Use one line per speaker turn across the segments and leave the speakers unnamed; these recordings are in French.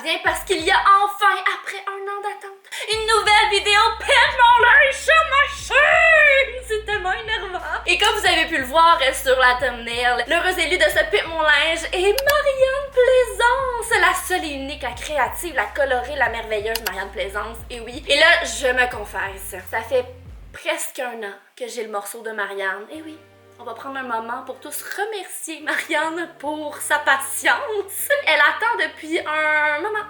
vient parce qu'il y a enfin, après un an d'attente, une nouvelle vidéo Pète mon linge sur ma chaîne! C'est tellement énervant! Et comme vous avez pu le voir sur la thumbnail, l'heureuse élue de ce Pète mon linge est Marianne Plaisance! La seule et unique, la créative, la colorée, la merveilleuse Marianne Plaisance, et oui. Et là, je me confesse, ça fait presque un an que j'ai le morceau de Marianne, et oui. On va prendre un moment pour tous remercier Marianne pour sa patience. Elle attend depuis un moment.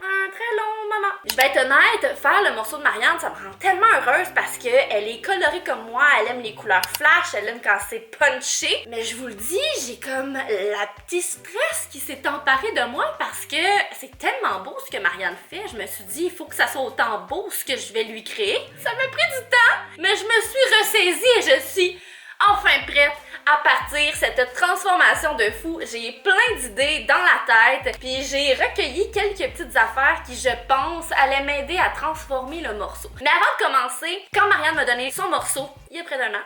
Un très long moment. Je vais être honnête, faire le morceau de Marianne, ça me rend tellement heureuse parce qu'elle est colorée comme moi, elle aime les couleurs flash, elle aime quand c'est punché. Mais je vous le dis, j'ai comme la petite stress qui s'est emparée de moi parce que c'est tellement beau ce que Marianne fait. Je me suis dit, il faut que ça soit autant beau ce que je vais lui créer. Ça m'a pris du temps, mais je me suis ressaisie et je suis enfin prête à partir cette transformation de fou. J'ai plein d'idées dans la tête, puis j'ai recueilli quelques petites affaires qui, je pense, allaient m'aider à transformer le morceau. Mais avant de commencer, quand Marianne m'a donné son morceau, il y a près d'un an,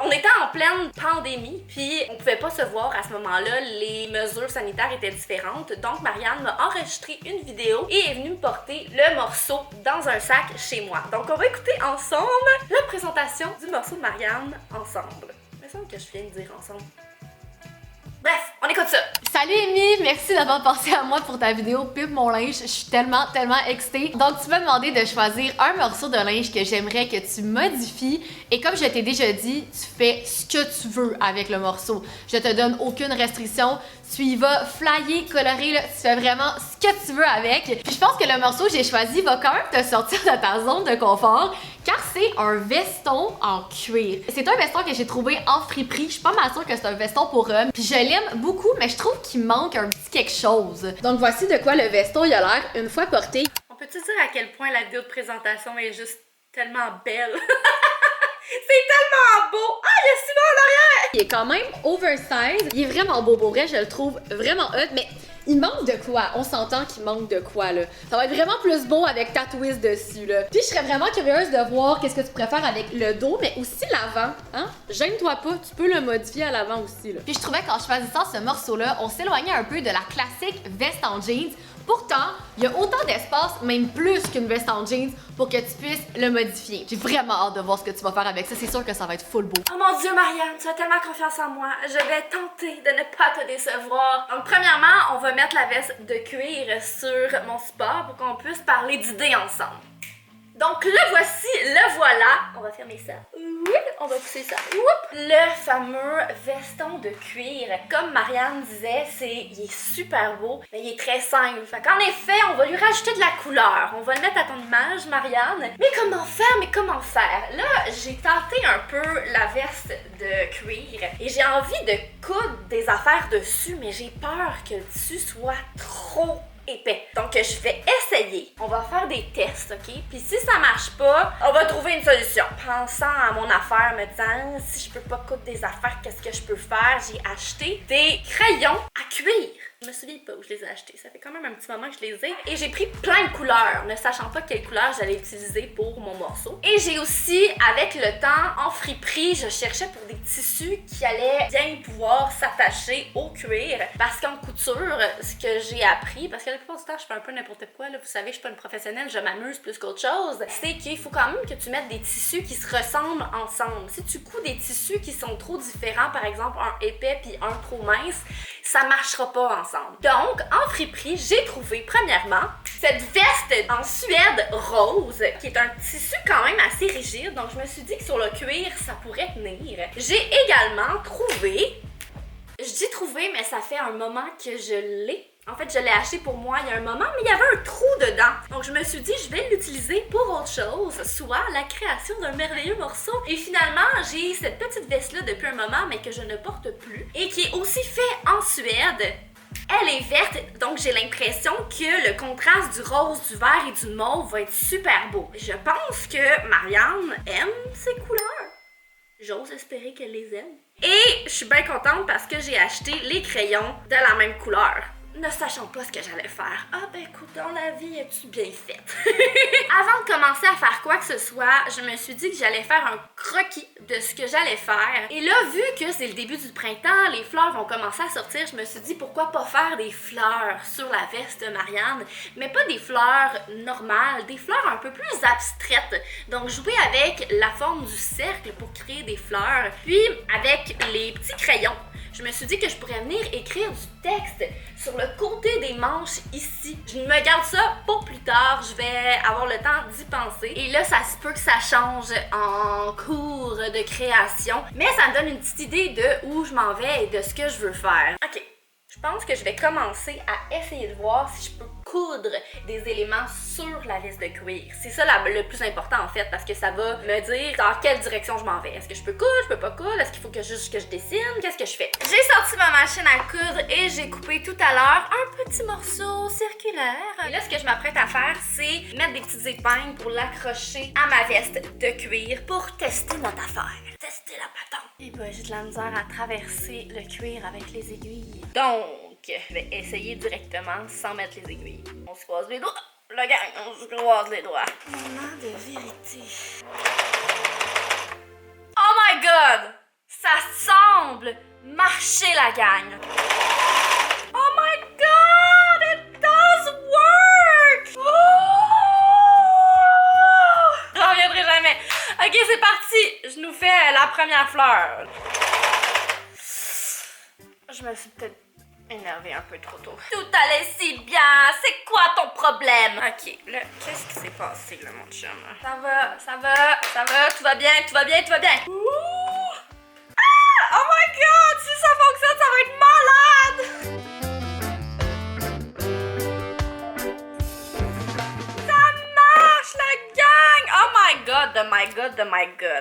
on était en pleine pandémie, puis on pouvait pas se voir à ce moment-là, les mesures sanitaires étaient différentes, donc Marianne m'a enregistré une vidéo et est venue me porter le morceau dans un sac chez moi. Donc on va écouter ensemble la présentation du morceau de Marianne ensemble. Il me semble que je viens de dire ensemble. Bref, on écoute ça.
Salut Amy, merci d'avoir pensé à moi pour ta vidéo Pimp mon linge. Je suis tellement excitée. Donc tu m'as demandé de choisir un morceau de linge que j'aimerais que tu modifies. Et comme je t'ai déjà dit, tu fais ce que tu veux avec le morceau. Je te donne aucune restriction. Tu y vas flyer, colorer, là, tu fais vraiment ce que tu veux avec. Puis je pense que le morceau que j'ai choisi va quand même te sortir de ta zone de confort, car c'est un veston en cuir. C'est un veston que j'ai trouvé en friperie. Je suis pas mal sûre que c'est un veston pour homme. Puis je l'aime beaucoup, mais je trouve qu'il manque un petit quelque chose. Donc voici de quoi le veston il a l'air une fois porté.
On peut-tu dire à quel point la vidéo de présentation est juste tellement belle? C'est tellement beau! Ah, il y a Simon en arrière!
Il est quand même oversize. Il est vraiment beau, pour vrai, je le trouve vraiment hot, mais il manque de quoi? On s'entend qu'il manque de quoi, là. Ça va être vraiment plus beau avec ta twist dessus, là. Puis je serais vraiment curieuse de voir qu'est-ce que tu préfères avec le dos, mais aussi l'avant, hein? Gêne-toi pas, tu peux le modifier à l'avant aussi, là. Puis je trouvais qu'en choisissant ce morceau-là, on s'éloignait un peu de la classique veste en jeans. Pourtant, il y a autant d'espace, même plus qu'une veste en jeans, pour que tu puisses le modifier. J'ai vraiment hâte de voir ce que tu vas faire avec ça. C'est sûr que ça va être full beau.
Oh mon Dieu, Marianne, tu as tellement confiance en moi. Je vais tenter de ne pas te décevoir. Donc, premièrement, on va mettre la veste de cuir sur mon support pour qu'on puisse parler d'idées ensemble. Donc, le voici, le voilà. On va fermer ça. On va pousser ça. Le fameux veston de cuir. Comme Marianne disait, il est super beau, mais il est très simple. Fait qu'en effet, on va lui rajouter de la couleur. On va le mettre à ton image, Marianne. Mais comment faire? Là, j'ai tenté un peu la veste de cuir et j'ai envie de coudre des affaires dessus, mais j'ai peur que le tissu soit trop épais. Donc je vais essayer. On va faire des tests, ok? Puis si ça marche pas, on va trouver une solution. Pensant à mon affaire, me disant si je peux pas coudre des affaires, qu'est-ce que je peux faire? J'ai acheté des crayons à cuir. Je me souviens pas où je les ai achetés. Ça fait quand même un petit moment que je les ai. Et j'ai pris plein de couleurs, ne sachant pas quelle couleur j'allais utiliser pour mon morceau. Et j'ai aussi, avec le temps, en friperie, je cherchais pour des tissus qui allaient bien pouvoir s'attacher au cuir. Parce qu'en couture, ce que j'ai appris, parce que la plupart du temps, je fais un peu n'importe quoi, là, vous savez, je suis pas une professionnelle, je m'amuse plus qu'autre chose, c'est qu'il faut quand même que tu mettes des tissus qui se ressemblent ensemble. Si tu couds des tissus qui sont trop différents, par exemple un épais puis un trop mince, ça marchera pas ensemble. Donc, en friperie, j'ai trouvé premièrement cette veste en suède rose, qui est un tissu quand même assez rigide, donc je me suis dit que sur le cuir, ça pourrait tenir. J'ai également trouvé, je dis trouvé, mais ça fait un moment que je l'ai. En fait, je l'ai acheté pour moi il y a un moment, mais il y avait un trou dedans. Donc, je me suis dit, je vais l'utiliser pour autre chose, soit la création d'un merveilleux morceau. Et finalement, j'ai cette petite veste-là depuis un moment, mais que je ne porte plus, et qui est aussi faite en Suède. Elle est verte, donc j'ai l'impression que le contraste du rose, du vert et du mauve va être super beau. Je pense que Marianne aime ces couleurs. J'ose espérer qu'elle les aime. Et je suis bien contente parce que j'ai acheté les crayons de la même couleur. ne sachant pas ce que j'allais faire. Ah ben écoute, dans la vie, es-tu bien faite? Avant de commencer à faire quoi que ce soit, je me suis dit que j'allais faire un croquis de ce que j'allais faire. Et là, vu que c'est le début du printemps, les fleurs vont commencer à sortir, je me suis dit pourquoi pas faire des fleurs sur la veste de Marianne, mais pas des fleurs normales, des fleurs un peu plus abstraites. Donc jouer avec la forme du cercle pour créer des fleurs, puis avec les petits crayons. Je me suis dit que je pourrais venir écrire du texte sur le côté des manches ici. Je me garde ça pour plus tard, je vais avoir le temps d'y penser. Et là, ça se peut que ça change en cours de création, mais ça me donne une petite idée de où je m'en vais et de ce que je veux faire. Ok, je pense que je vais commencer à essayer de voir si je peux coudre des éléments sur la veste de cuir. C'est ça le plus important en fait, parce que ça va me dire dans quelle direction je m'en vais. Est-ce que je peux coudre, je peux pas coudre, est-ce qu'il faut que je dessine, qu'est-ce que je fais? J'ai sorti ma machine à coudre et j'ai coupé tout à l'heure un petit morceau circulaire. Et là, ce que je m'apprête à faire, c'est mettre des petites épingles pour l'accrocher à ma veste de cuir pour tester notre affaire. Tester la patente. Et ben, j'ai de la misère à traverser le cuir avec les aiguilles. Donc, je vais essayer directement sans mettre les aiguilles. On se croise les doigts. La gang, on se croise les doigts. Moment de vérité. Oh my god! Ça semble marcher, la gang. Oh my god! It does work! Oh! Je reviendrai jamais. Ok, c'est parti. Je nous fais la première fleur. Je me suis peut-être énervée un peu trop tôt. Tout allait si bien, c'est quoi ton problème? Ok, là, qu'est-ce qui s'est passé là, mon chum? Ça va, tout va bien. Ouh! Ah! Oh my god, si ça fonctionne, ça va être malade! Ça marche, la gang! Oh my god.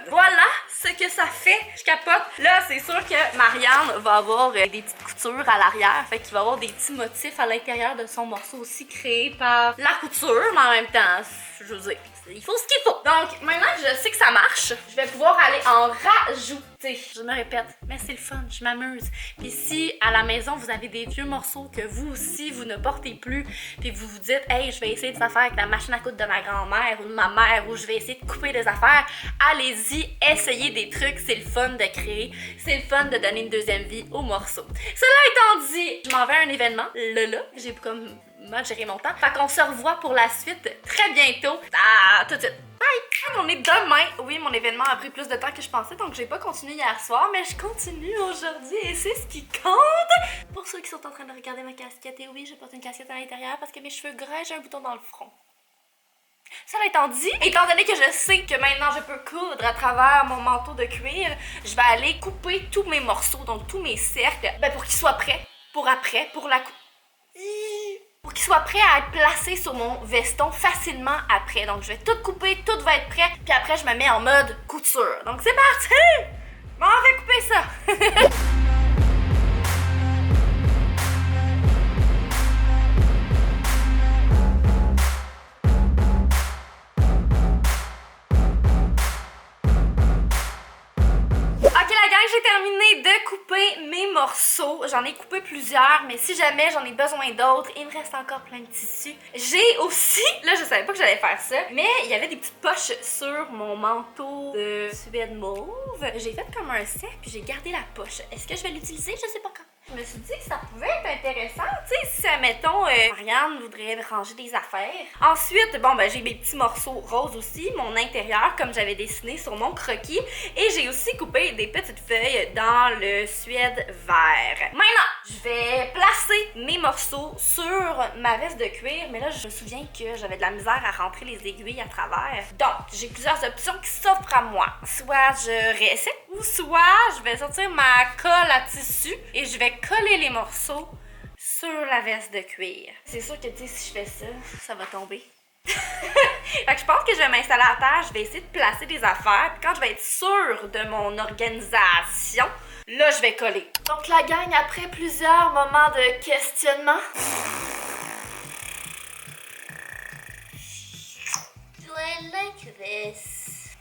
Voilà ce que ça fait. Je capote. Là, c'est sûr que Marianne va avoir des petites coutures à l'arrière. Fait qu'il va avoir des petits motifs à l'intérieur de son morceau aussi créés par la couture. Mais en même temps, je veux dire, il faut ce qu'il faut. Donc, maintenant que je sais que ça marche, je vais pouvoir aller en rajouter. Je me répète, mais c'est le fun, je m'amuse. Puis si à la maison, vous avez des vieux morceaux que vous aussi, vous ne portez plus, puis vous vous dites, hey, je vais essayer des affaires avec la machine à coudre de ma grand-mère ou de ma mère, ou je vais essayer de couper des affaires, allez-y, essayez des trucs, c'est le fun de créer, c'est le fun de donner une deuxième vie aux morceaux. Cela étant dit, je m'en vais à un événement, là, j'ai comme mal géré mon temps. Fait qu'on se revoit pour la suite très bientôt. Ah, tout de suite. Bye! On est demain. Oui, mon événement a pris plus de temps que je pensais, donc j'ai pas continué hier soir, mais je continue aujourd'hui et c'est ce qui compte. Pour ceux qui sont en train de regarder ma casquette, et oui, je porte une casquette à l'intérieur parce que mes cheveux gras, j'ai un bouton dans le front. Cela étant dit, étant donné que je sais que maintenant je peux coudre à travers mon manteau de cuir, je vais aller couper tous mes morceaux, donc tous mes cercles, pour qu'ils soient prêts pour après, pour qu'il soit prêt à être placé sur mon veston facilement après. Donc je vais tout couper, tout va être prêt, puis après je me mets en mode couture. Donc c'est parti! Bon, on va couper ça! J'ai terminé de couper mes morceaux. J'en ai coupé plusieurs, mais si jamais j'en ai besoin d'autres, il me reste encore plein de tissus. J'ai aussi, là je savais pas que j'allais faire ça, mais il y avait des petites poches sur mon manteau de suède mauve. J'ai fait comme un cercle, puis j'ai gardé la poche. Est-ce que je vais l'utiliser? Je sais pas quand. Je me suis dit que ça pouvait être intéressant, tu sais, si, admettons, Marianne voudrait ranger des affaires. Ensuite, bon, j'ai mes petits morceaux roses aussi, mon intérieur, comme j'avais dessiné sur mon croquis. Et j'ai aussi coupé des petites feuilles dans le suède vert. Maintenant, je vais placer mes morceaux sur ma veste de cuir, mais là, je me souviens que j'avais de la misère à rentrer les aiguilles à travers. Donc, j'ai plusieurs options qui s'offrent à moi. Soit je réessaie, ou soit je vais sortir ma colle à tissu et je vais coller les morceaux sur la veste de cuir. C'est sûr que, tu sais, si je fais ça, ça va tomber. Fait que je pense que je vais m'installer à terre, je vais essayer de placer des affaires, puis quand je vais être sûre de mon organisation, là, je vais coller. Donc, la gang, après plusieurs moments de questionnement, I like this.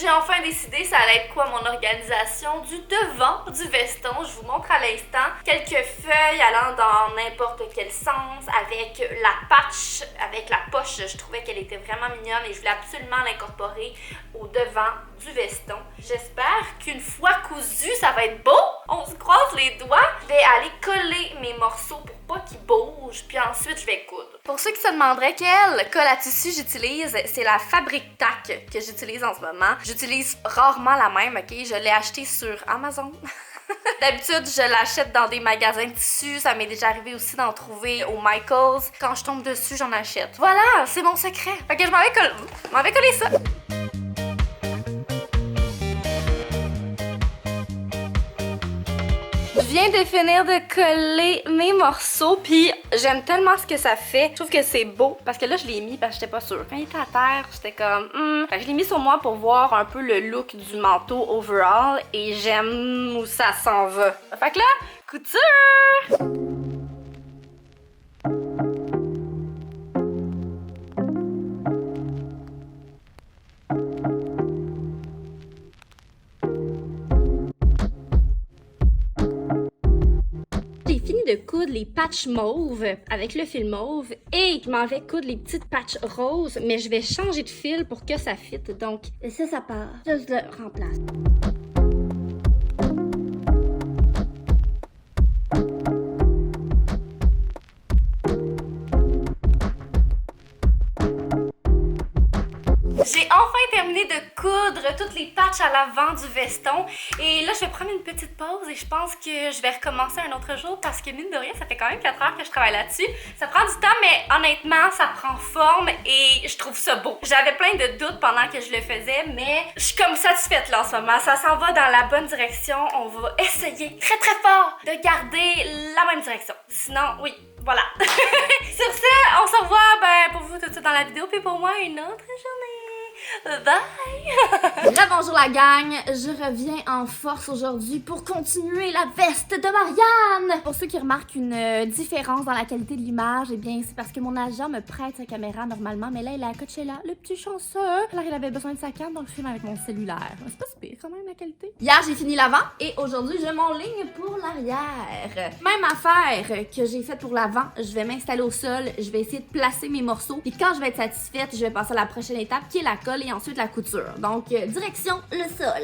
J'ai enfin décidé ça allait être quoi mon organisation du devant du veston. Je vous montre à l'instant quelques feuilles allant dans n'importe quel sens avec la patch, avec la poche. Je trouvais qu'elle était vraiment mignonne et je voulais absolument l'incorporer au devant du veston. J'espère qu'une fois cousu, ça va être beau. On se croise les doigts. Je vais aller coller mes morceaux pour pas qu'ils bougent, puis ensuite je vais coudre. Pour ceux qui se demanderaient quelle colle à tissu j'utilise, c'est la Fabric Tac que j'utilise en ce moment. J'utilise rarement la même, ok? Je l'ai achetée sur Amazon. D'habitude, je l'achète dans des magasins de tissus. Ça m'est déjà arrivé aussi d'en trouver au Michaels. Quand je tombe dessus, j'en achète. Voilà, c'est mon secret. Fait que je m'en vais coller ça. Je viens de finir de coller mes morceaux, puis j'aime tellement ce que ça fait. Je trouve que c'est beau, parce que là, je l'ai mis parce que j'étais pas sûre. Quand il était à terre, j'étais comme... Fait que je l'ai mis sur moi pour voir un peu le look du manteau overall, et j'aime où ça s'en va. Fait que là, couture! J'ai fini de coudre les patchs mauves avec le fil mauve et je m'en vais coudre les petites patchs roses, mais je vais changer de fil pour que ça fitte. Donc ça part. Je le remplace. J'ai enfin terminé de coudre toutes les patchs à l'avant du veston et là je vais prendre une petite pause et je pense que je vais recommencer un autre jour parce que mine de rien ça fait quand même 4 heures que je travaille là-dessus. Ça prend du temps mais honnêtement ça prend forme et je trouve ça beau. J'avais plein de doutes pendant que je le faisais mais je suis comme satisfaite là en ce moment. Ça s'en va dans la bonne direction. On va essayer très très fort de garder la même direction. Sinon oui. Voilà. Sur ce, on se revoit pour vous tout de suite dans la vidéo puis pour moi une autre journée. Bye! Bonjour la gang, je reviens en force aujourd'hui pour continuer la veste de Marianne! Pour ceux qui remarquent une différence dans la qualité de l'image, eh bien c'est parce que mon agent me prête sa caméra normalement, mais là il est à Coachella, le petit chanceux! Alors il avait besoin de sa cam, donc je filme avec mon cellulaire. C'est pas si pire quand même la qualité. Hier j'ai fini l'avant et aujourd'hui je m'enligne pour l'arrière. Même affaire que j'ai faite pour l'avant, je vais m'installer au sol, je vais essayer de placer mes morceaux, puis quand je vais être satisfaite, je vais passer à la prochaine étape qui est la colle et ensuite la couture. Donc, direction le sol.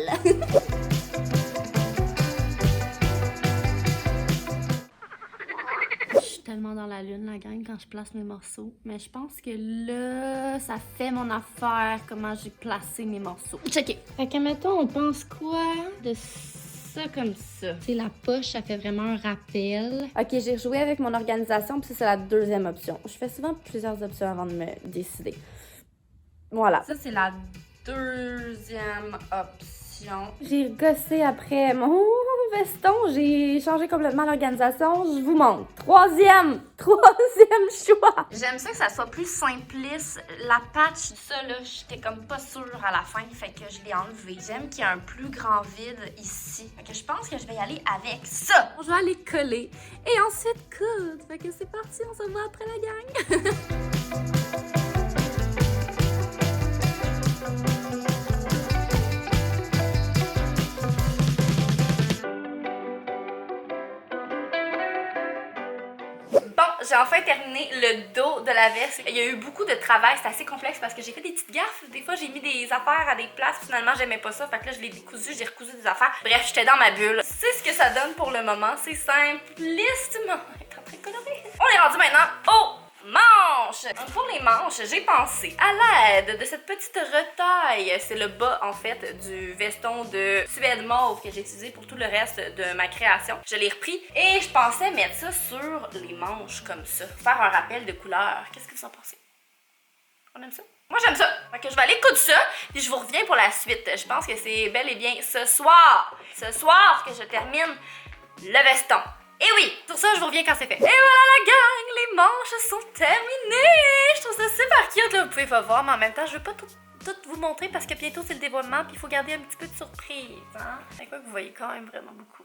Je suis tellement dans la lune, la gang, quand je place mes morceaux. Mais je pense que là, ça fait mon affaire, comment j'ai placé mes morceaux. Checké. Fait que, mettons, on pense quoi de ça comme ça? C'est la poche, ça fait vraiment un rappel. Ok, j'ai rejoué avec mon organisation, puis c'est la deuxième option. Je fais souvent plusieurs options avant de me décider. Voilà. Ça, c'est la deuxième option. J'ai gossé après mon veston. J'ai changé complètement l'organisation. Je vous montre. Troisième choix. J'aime ça que ça soit plus simpliste. La patch, ça, là, j'étais comme pas sûre à la fin. Fait que je l'ai enlevé. J'aime qu'il y a un plus grand vide ici. Fait que je pense que je vais y aller avec ça. Je vais aller coller et ensuite coudre. Fait que c'est parti. On se voit après la gang. J'ai enfin terminé le dos de la veste. Il y a eu beaucoup de travail, c'est assez complexe parce que j'ai fait des petites gaffes. Des fois, j'ai mis des affaires à des places, finalement, j'aimais pas ça. Fait que là, je l'ai décousu, j'ai recousu des affaires. Bref, j'étais dans ma bulle. C'est ce que ça donne pour le moment. C'est simplistement. Elle est en train de colorer. On est rendu maintenant au manches! Pour les manches, j'ai pensé à l'aide de cette petite retaille. C'est le bas, en fait, du veston de suède mauve que j'ai utilisé pour tout le reste de ma création. Je l'ai repris et je pensais mettre ça sur les manches comme ça. Faire un rappel de couleur. Qu'est-ce que vous en pensez? On aime ça? Moi, j'aime ça. Fait que je vais aller coudre ça et je vous reviens pour la suite. Je pense que c'est bel et bien ce soir que je termine le veston. Et oui, sur ça, je vous reviens quand c'est fait. Et voilà la gang, les manches sont terminées. Je trouve ça super cute, là. Vous pouvez pas voir, mais en même temps, je veux pas tout vous montrer parce que bientôt, c'est le dévoilement puis il faut garder un petit peu de surprise, hein. C'est quoi que vous voyez quand même vraiment beaucoup.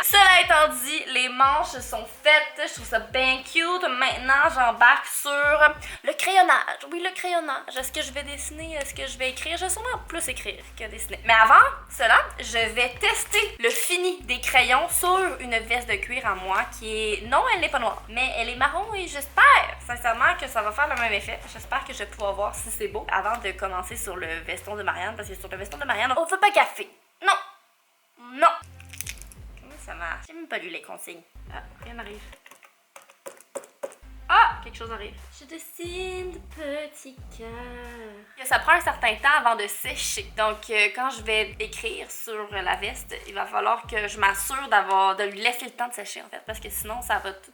Cela étant dit, les manches sont faites, je trouve ça bien cute. Maintenant, j'embarque sur le crayonnage. Oui, le crayonnage. Est-ce que je vais dessiner? Est-ce que je vais écrire? Je vais sûrement plus écrire que dessiner. Mais avant cela, je vais tester le fini des crayons sur une veste de cuir à moi qui est... Non, elle n'est pas noire, mais elle est marron et j'espère sincèrement que ça va faire le même effet. J'espère que je vais pouvoir voir si c'est beau avant de commencer sur le veston de Marianne, parce que sur le veston de Marianne, on veut pas gaffer. Non! Non! Comment ça marche? J'ai même pas lu les consignes. Ah, rien n'arrive. Ah! Quelque chose arrive. Je dessine de petits cœurs. Ça prend un certain temps avant de sécher. Donc, quand je vais écrire sur la veste, il va falloir que je m'assure de lui laisser le temps de sécher, en fait. Parce que sinon, ça va tout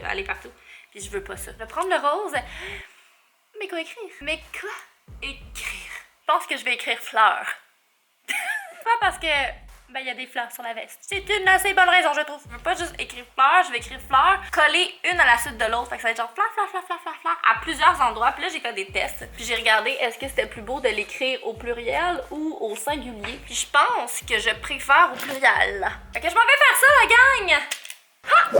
aller partout. Puis je veux pas ça. Je vais prendre le rose. Mais quoi écrire? Mais quoi écrire? Je pense que je vais écrire fleurs. Pas parce que... Ben, il y a des fleurs sur la veste. C'est une assez bonne raison, je trouve. Je veux pas juste écrire fleurs, je vais écrire fleurs, coller une à la suite de l'autre. Fait que ça va être genre fleurs, fleurs, fleurs, fleurs, fleurs, fleurs, à plusieurs endroits. Puis là, j'ai fait des tests. Puis j'ai regardé est-ce que c'était plus beau de l'écrire au pluriel ou au singulier. Puis je pense que je préfère au pluriel. Fait que je m'en vais faire ça, la gang! Ha!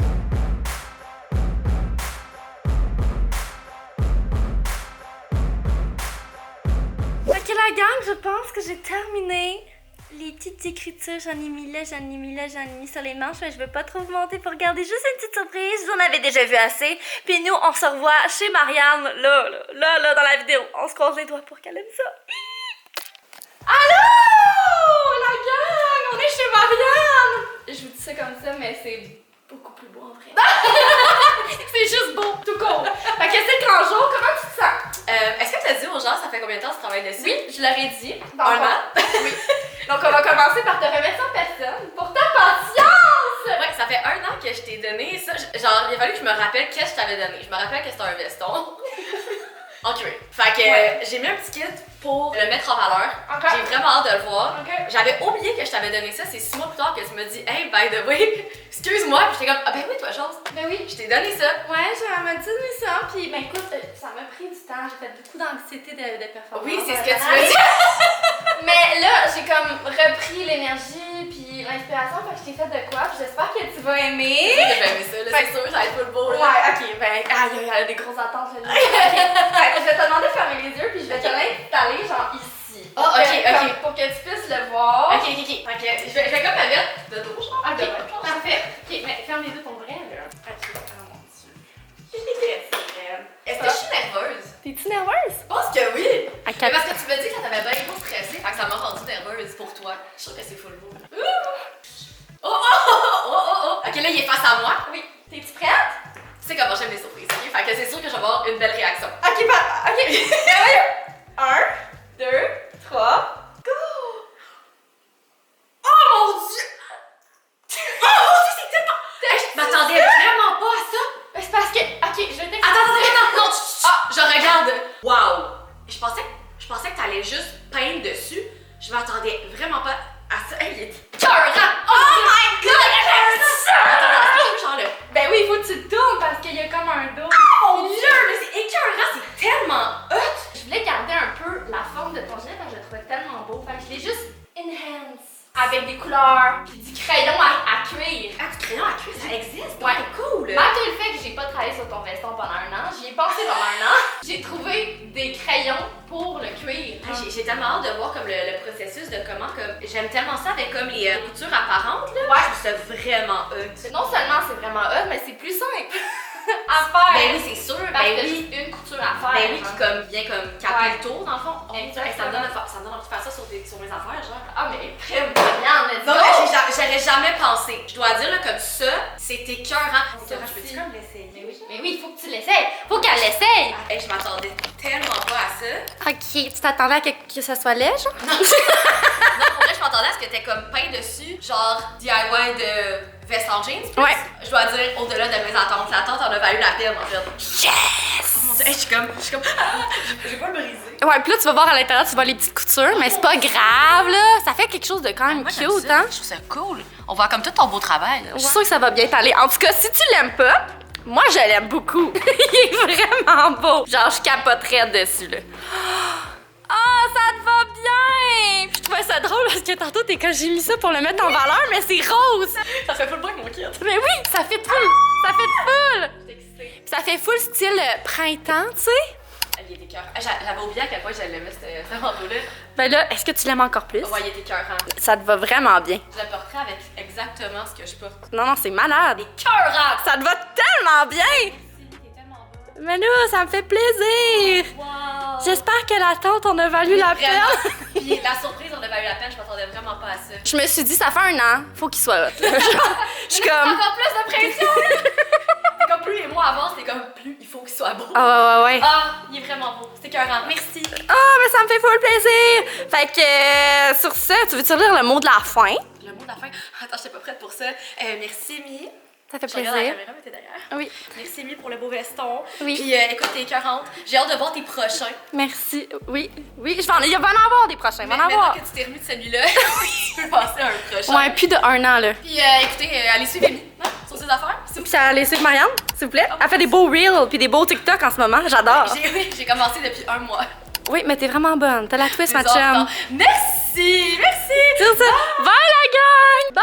Fait que la gang, je pense que j'ai terminé. Les petites écritures, j'en ai mis là, j'en ai mis là, j'en ai mis sur les manches, mais je veux pas trop vous monter pour garder juste une petite surprise. Vous en avez déjà vu assez. Puis nous, on se revoit chez Marianne, là, dans la vidéo. On se croise les doigts pour qu'elle aime ça. Allô, la gang, on est chez Marianne. Je vous dis ça comme ça, mais c'est beaucoup plus beau en vrai. C'est juste beau, tout court. Fait que c'est grand jour, comment tu te sens?
Est-ce que t'as dit aux gens ça fait combien de temps que tu travailles dessus?
Oui, je leur ai dit.
Un an?
Oui. Donc on va commencer par te remettre en personne pour ta patience!
Ouais, ça fait 1 an que je t'ai donné ça. Genre, il a fallu que je me rappelle qu'est-ce que je t'avais donné. Je me rappelle que c'était un veston. En cuir. Fait que j'ai mis un petit kit pour le mettre en valeur.
Okay.
J'ai vraiment hâte de le voir.
Okay.
J'avais oublié que je t'avais donné ça. C'est 6 mois plus tard que tu me dis hey, by the way, excuse-moi. Puis j'étais comme ah ben oui, toi, chose.
Ben oui.
Je t'ai donné ça.
Ouais, je m'a dit ça. Puis ben écoute, ça m'a pris du temps. J'ai fait beaucoup d'anxiété de performance.
Oui, c'est ce que tu m'as dit.
Mais là, j'ai comme repris l'énergie puis l'inspiration. Fait que je t'ai fait de quoi. Puis j'espère que tu vas aimer.
Oui, j'ai aimé ça. Là, c'est sûr, ça va être full beau. Là.
Ouais, ok. Ben, il y a des grosses attentes là. Okay. Je vais te demander de fermer les yeux puis je vais te l'installer genre ici.
Oh, ok.
Pour que tu puisses le voir.
Ok. Je vais comme me mettre de dos, je pense.
Ok, parfait. Ok, mais ferme les yeux pour vrai là. Ok, oh mon dieu.
Est-ce que je suis nerveuse?
T'es-tu nerveuse?
Je pense que oui.
À
Mais parce que tu me dis que ça t'avait bien trop stressé, fait que ça m'a rendue nerveuse pour toi. Je suis sûre que c'est full beau. Oh! Ok, là, il est face à moi.
Oui. T'es-tu prête?
Tu sais comment j'aime les surprises, ok? Fait que c'est sûr que je vais avoir une belle réaction.
Ok, ok. 1, 2, 3, go!
Oh mon dieu! Oh mon dieu, c'est tellement... Je m'attendais vraiment pas à ça.
C'est parce que... Ok, je vais t'expliquer.
Attends, non, je regarde. Wow! Je pensais que t'allais juste peindre dessus. Je m'attendais vraiment pas à ça. Hey, il est écœurant! Oh my god! Attends, genre le...
Ben oui, il faut que tu le tournes parce qu'il y a comme un dos.
Oh mon dieu, mais c'est écœurant, c'est tellement hot!
Je voulais garder un peu la forme de ton gilet parce que je le trouvais tellement beau. Fait que je l'ai juste enhance avec des couleurs puis du crayon à cuir.
Ah, du crayon à cuir, ça existe?
Ouais.
C'est cool!
Malgré le fait que j'ai pas travaillé sur ton veston pendant 1 an, j'y ai pensé pendant 1 an, j'ai trouvé des crayons pour le cuir.
Ah, j'ai tellement hâte de voir comme le processus de comment comme j'aime tellement ça avec comme les coutures apparentes là.
Ouais.
Je trouve ça vraiment hot.
Non seulement c'est vraiment hot, mais c'est plus simple à faire.
Ben oui, c'est sûr.
Parce
Ben
que
oui.
juste une couture à faire.
Ben oui,
genre.
qui comme vient comme caper
Ouais.
le tour dans le fond. Oh,
Exactement.
ça me donne envie de faire ça sur mes affaires, genre.
Ah mais crème, Marianne, let's
Non,
go!
mais j'aurais jamais pensé. Je dois dire là comme ça, c'est écœurant.
Ça
Je
aussi.
peux-tu comme l'essayer?
Mais oui, il faut que tu l'essayes. Faut qu'elle l'essaye.
Hey, je m'attendais tellement pas à ça.
Ok, tu t'attendais à que ça soit laid, genre?
Non, pour vrai, je m'attendais à ce que t'aies comme peint dessus, genre DIY de veste en jeans. Plus.
Ouais.
Je dois dire, au-delà de mes attentes, l'attente en a valu la peine en fait.
Yes!
Oh mon dieu, hey, je suis comme, je vais pas le briser.
Ouais, puis là, tu vas voir à l'intérieur, tu vois les petites coutures, mais c'est pas grave, là. Ça fait quelque chose de quand même
Moi,
cute,
j'aime ça.
hein?
Je trouve ça cool. On voit comme tout ton beau travail. Là.
Je suis sûre que ça va bien t'aller. En tout cas, si tu l'aimes pas, moi, je l'aime beaucoup. Il est vraiment beau. Genre, je capoterais dessus, là. Ah, ça te va bien! Je trouvais ça ça drôle parce que tantôt, t'es quand j'ai mis ça pour le mettre en valeur, mais c'est rose!
Ça fait full bien mon kit.
Mais oui, ça fait full! Ça fait full! Puis ça fait full style printemps, tu sais?
Il était cœur. J'avais oublié à quel point je l'aimais, ce manteau-là.
Ben là, est-ce que tu l'aimes encore plus?
Ouais, il était cœurant.
Ça te va vraiment bien.
Je le porterai avec exactement ce que je porte.
Non, non, c'est malade.
Cœurant!
Ça te va tellement bien!
T'es tellement beau.
Mais là, ça me fait plaisir!
Wow!
J'espère que l'attente en a valu la peine.
Puis la surprise, on a valu la peine, je m'attendais vraiment pas à ça.
Je me suis dit, ça fait 1 an, faut qu'il soit hot. Je suis comme...
Encore plus de pression! C'est comme plus les mois avancent, c'est comme plus il faut qu'il soit beau.
Ah ouais.
Ah, il est vraiment beau. C'est écœurant. Merci.
Ah, mais ça me fait full plaisir! Fait que, sur ça, tu veux-tu lire le mot de la fin?
Le mot de la fin. Attends, j'étais pas prête pour ça. Merci, Mi.
Ça fait
Je regarde la
plaisir.
caméra, mais t'es derrière.
Oui.
Merci, Mi, pour le beau veston.
Oui.
Puis écoute, t'es écœurante. J'ai hâte de voir tes prochains.
Merci. Oui, il va en avoir des prochains, il va en
Maintenant
avoir.
que tu t'es remis de celui-là, tu peux passer à un prochain.
Ouais, plus de 1 an, là.
Puis écoutez, allez suivre Amy, hein, sur ses affaires. s'il vous
Puis ça allait suivre Marianne, s'il vous plaît. Elle fait des beaux reels puis des beaux TikTok en ce moment, j'adore.
plaît. J'ai commencé depuis 1 mois.
Oui, mais t'es vraiment bonne. T'as la twist, ma
Des enfants.
chum.
Merci! Merci!
Sur ça, bye la gang! Bye!